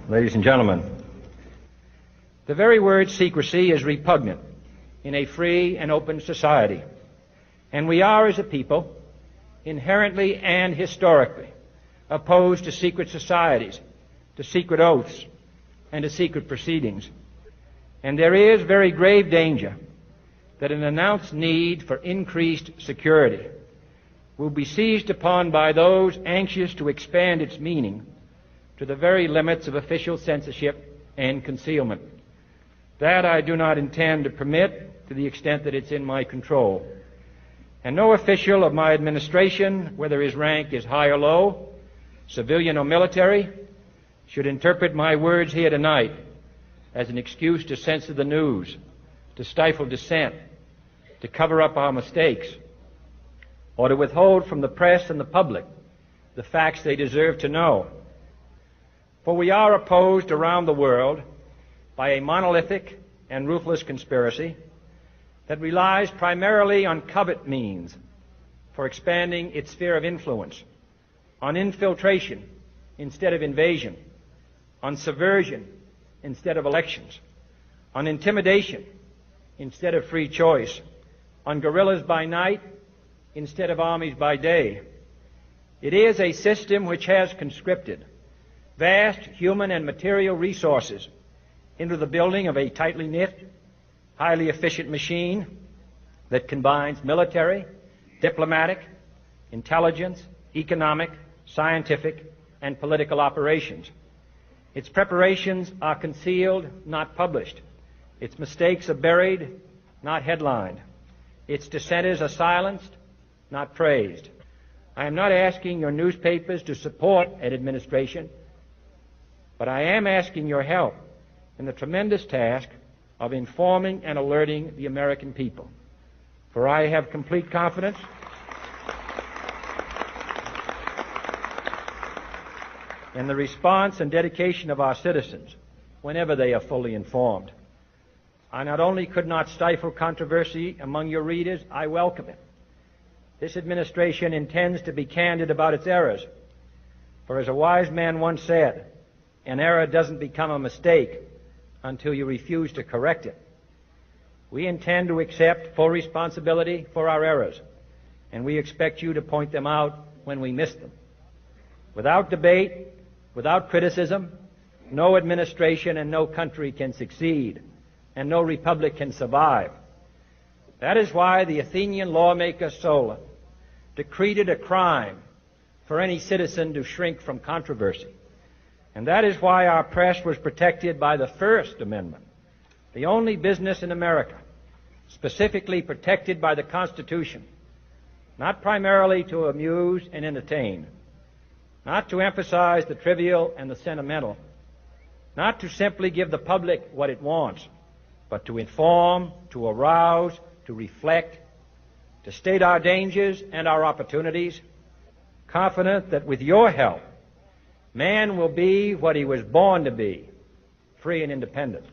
Ladies and gentlemen, the very word secrecy is repugnant in a free and open society, and we are, as a people, inherently and historically opposed to secret societies, to secret oaths, and to secret proceedings. And there is very grave danger that an announced need for increased security will be seized upon by those anxious to expand its meaning to the very limits of official censorship and concealment. That I do not intend to permit to the extent that it's in my control. And no official of my administration, whether his rank is high or low, civilian or military, should interpret my words here tonight as an excuse to censor the news, to stifle dissent, to cover up our mistakes, or to withhold from the press and the public the facts they deserve to know. For we are opposed around the world by a monolithic and ruthless conspiracy that relies primarily on covert means for expanding its sphere of influence, on infiltration instead of invasion, on subversion instead of elections, on intimidation instead of free choice, on guerrillas by night instead of armies by day. It is a system which has conscripted vast human and material resources into the building of a tightly knit, highly efficient machine that combines military, diplomatic, intelligence, economic, scientific, and political operations. Its preparations are concealed, not published. Its mistakes are buried, not headlined. Its dissenters are silenced, not praised. I am not asking your newspapers to support an administration, but I am asking your help in the tremendous task of informing and alerting the American people. For I have complete confidence in the response and dedication of our citizens whenever they are fully informed. I not only could not stifle controversy among your readers, I welcome it. This administration intends to be candid about its errors. For as a wise man once said, an error doesn't become a mistake until you refuse to correct it. We intend to accept full responsibility for our errors, and we expect you to point them out when we miss them. Without debate, without criticism, no administration and no country can succeed, and no republic can survive. That is why the Athenian lawmaker Solon decreed it a crime for any citizen to shrink from controversy. And that is why our press was protected by the First Amendment, the only business in America specifically protected by the Constitution, not primarily to amuse and entertain, not to emphasize the trivial and the sentimental, not to simply give the public what it wants, but to inform, to arouse, to reflect, to state our dangers and our opportunities, confident that with your help, man will be what he was born to be, free and independent.